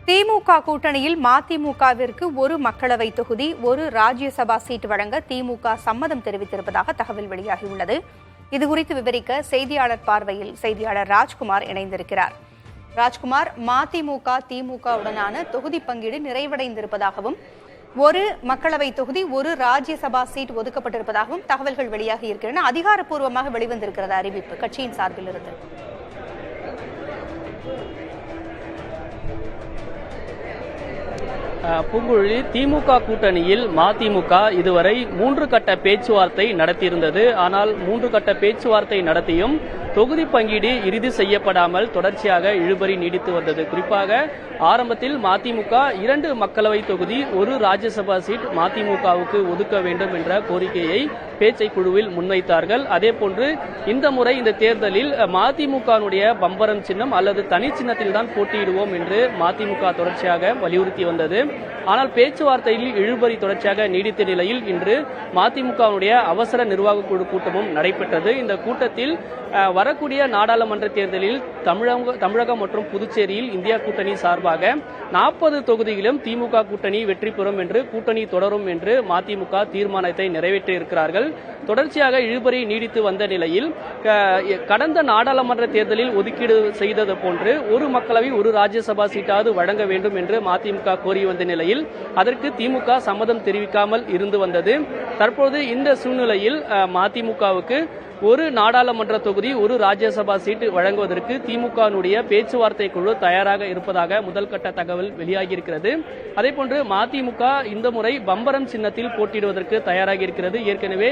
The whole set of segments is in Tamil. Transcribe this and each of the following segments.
திமுக கூட்டணியில் மதிமுகவிற்கு ஒரு மக்களவை தொகுதி, ஒரு ராஜ்யசபா சீட் வழங்க திமுக சம்மதம் தெரிவித்திருப்பதாக தகவல் வெளியாகியுள்ளது. இதுகுறித்து விவரிக்க செய்தியாளர் பார்வையில் செய்தியாளர் ராஜ்குமார் இணைந்திருக்கிறார். ராஜ்குமார், மதிமுக திமுகவுடனான தொகுதி பங்கீடு நிறைவடைந்திருப்பதாகவும் ஒரு மக்களவை தொகுதி, ஒரு ராஜ்யசபா சீட் ஒதுக்கப்பட்டிருப்பதாகவும் தகவல்கள் வெளியாகி இருக்கின்றன. அதிகாரப்பூர்வமாக வெளிவந்திருக்கிறது அறிவிப்பு கட்சியின் சார்பில் இருந்து. பூங்குழலி, திமுக கூட்டணியில் மதிமுக இதுவரை 3 கட்ட பேச்சுவார்த்தை நடத்தியிருந்தது. ஆனால் 3 கட்ட பேச்சுவார்த்தை நடத்தியும் தொகுதி பங்கீடு இறுதி செய்யப்படாமல் தொடர்ச்சியாக இழுபறி நீடித்து வந்தது. குறிப்பாக ஆரம்பத்தில் மதிமுக 2 மக்களவை தொகுதி, ஒரு ராஜ்யசபா சீட் மதிமுகவுக்கு ஒதுக்க வேண்டும் என்ற கோரிக்கையை பேச்சை குழுவில் முன்வைத்தார்கள். அதேபோன்று இந்த முறை இந்த தேர்தலில் மதிமுகவுடைய பம்பரம் சின்னம் அல்லது தனி சின்னத்தில் தான் போட்டியிடுவோம் என்று மதிமுக தொடர்ச்சியாக வலியுறுத்தி வந்தது. ஆனால் பேச்சுவார்த்தையில் இழுபறி தொடர்ச்சியாக நீடித்த நிலையில் இன்று மதிமுகவுடைய அவசர நிர்வாக குழு கூட்டமும் நடைபெற்றது. இந்த கூட்டத்தில் வரக்கூடிய நாடாளுமன்ற தேர்தலில் தமிழகம் மற்றும் புதுச்சேரியில் இந்தியா கூட்டணி சார்பாக 40 தொகுதிகளிலும் திமுக கூட்டணி வெற்றி பெறும் என்று, கூட்டணி தொடரும் என்று மதிமுக தீர்மானத்தை நிறைவேற்றியிருக்கிறார்கள். தொடர்ச்சியாக இழுபறி நீடித்து வந்த நிலையில் கடந்த நாடாளுமன்ற தேர்தலில் ஒதுக்கீடு செய்தது போன்று ஒரு மக்களவை, ஒரு ராஜ்யசபா சீட்டாவது வழங்க வேண்டும் என்று மதிமுக கோரி வந்த நிலையில் அதற்கு திமுக சம்மதம் தெரிவிக்காமல் இருந்து வந்தது. தற்போது இந்த சூழ்நிலையில் மதிமுகவுக்கு ஒரு நாடாளுமன்ற தொகுதி, ஒரு ராஜ்யசபா சீட்டு வழங்குவதற்கு திமுகவுடைய பேச்சுவார்த்தை குழு தயாராக இருப்பதாக முதல் கட்ட தகவல் வெளியாகியிருக்கிறது. அதேபோன்று மதிமுக இந்த முறை பம்பரம் சின்னத்தில் போட்டியிடுவதற்கு தயாராகி இருக்கிறது. ஏற்கனவே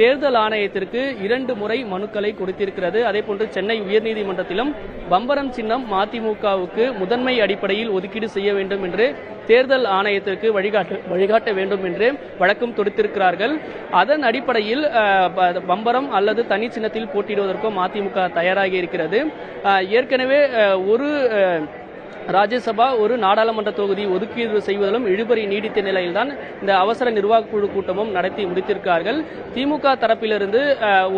தேர்தல் ஆணையத்திற்கு 2 முறை மனுக்களை கொடுத்திருக்கிறது. அதேபோன்று சென்னை உயர்நீதிமன்றத்திலும் பம்பரம் சின்னம் மதிமுகவுக்கு முதன்மை அடிப்படையில் ஒதுக்கீடு செய்ய வேண்டும் என்று தேர்தல் ஆணையத்திற்கு வழிகாட்ட வேண்டும் என்று வழக்கம் தொடுத்திருக்கிறார்கள். அதன் அடிப்படையில் பம்பரம் அல்லது தனி சின்னத்தில் போட்டியிடுவதற்கும் மதிமுக தயாராகி இருக்கிறது. ஏற்கனவே ஒரு ராஜ்யசபா, ஒரு நாடாளுமன்ற தொகுதி ஒதுக்கீடு செய்வதிலும் இழுபறி நீடித்த நிலையில்தான் இந்த அவசர நிர்வாக குழு கூட்டமும் நடத்தி முடித்திருக்கிறார்கள். திமுக தரப்பிலிருந்து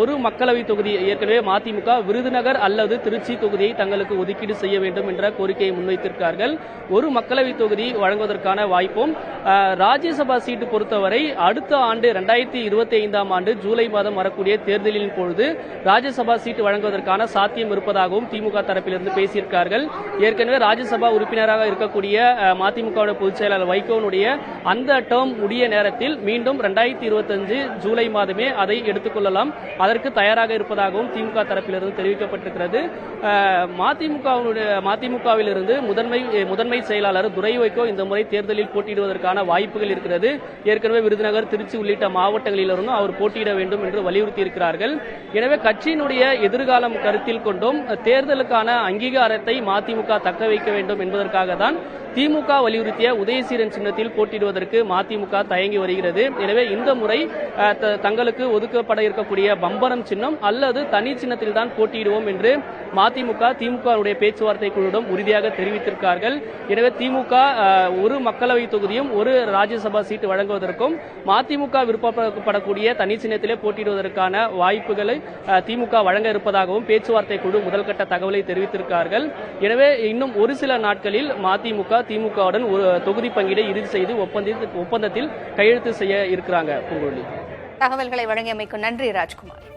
ஒரு மக்களவை தொகுதி, ஏற்கனவே மதிமுக விருதுநகர் அல்லது திருச்சி தொகுதியை தங்களுக்கு ஒதுக்கீடு செய்ய வேண்டும் என்ற கோரிக்கையை முன்வைத்திருக்கிறார்கள். ஒரு மக்களவை தொகுதி வழங்குவதற்கான வாய்ப்பும், ராஜ்யசபா சீட்டு பொறுத்தவரை அடுத்த ஆண்டு 2025ஆம் ஆண்டு ஜூலை மாதம் வரக்கூடிய தேர்தலின் பொழுது ராஜ்யசபா சீட்டு வழங்குவதற்கான சாத்தியம் இருப்பதாகவும் திமுக தரப்பிலிருந்து பேசியிருக்கிறார்கள். ஏற்கனவே ராஜ்யசபா உறுப்பினராக இருக்கக்கூடிய மதிமுக பொதுச் செயலாளர் வைகோனுடைய அந்த டேர்ம் முடிய நேரத்தில் மீண்டும் 2025 ஜூலை மாதமே அதை எடுத்துக்கொள்ளலாம், அதற்கு தயாராக இருப்பதாகவும் திமுக தரப்பிலிருந்து தெரிவிக்கப்பட்டிருக்கிறது. மதிமுகவிலிருந்து முதன்மை செயலாளர் துரை வைகோ இந்த முறை தேர்தலில் போட்டியிடுவதற்கான வாய்ப்புகள் இருக்கிறது. ஏற்கனவே விருதுநகர், திருச்சி உள்ளிட்ட மாவட்டங்களிலிருந்தும் அவர் போட்டியிட வேண்டும் என்று வலியுறுத்தி இருக்கிறார்கள். எனவே கட்சியினுடைய எதிர்காலம் கருத்தில் கொண்டும் தேர்தலுக்கான அங்கீகாரத்தை மதிமுக தக்க வைக்க வேண்டும் என்பதற்காக தான் திமுக வலியுறுத்திய உதயசீரன் சின்னத்தில் போட்டியிடுவதற்கு மதிமுக தயங்கி வருகிறது. எனவே இந்த முறை தங்களுக்கு ஒதுக்கப்பட இருக்கக்கூடிய பம்பரம் சின்னம் அல்லது தனி சின்னத்தில் தான் போட்டியிடுவோம் என்று திமுகவுடைய பேச்சுவார்த்தை குழுவிடம் உறுதியாக தெரிவித்திருக்கிறார்கள். எனவே திமுக ஒரு மக்களவை தொகுதியும் ஒரு ராஜ்யசபா சீட்டு வழங்குவதற்கும் மதிமுக விருப்பப்படக்கூடிய தனி சின்னத்திலே போட்டியிடுவதற்கான வாய்ப்புகளை திமுக வழங்க இருப்பதாகவும் பேச்சுவார்த்தை குழு முதல்கட்ட தகவலை தெரிவித்திருக்கிறார்கள். எனவே இன்னும் ஒரு சில நாட்களில் மதிமுக திமுகவுடன் ஒரு தொகுதி பங்கீடை இறுதி செய்து ஒப்பந்தத்தில் கையெழுத்து செய்ய இருக்கிறாங்க. தகவல்களை வழங்கியமைக்கு நன்றி ராஜ்குமார்.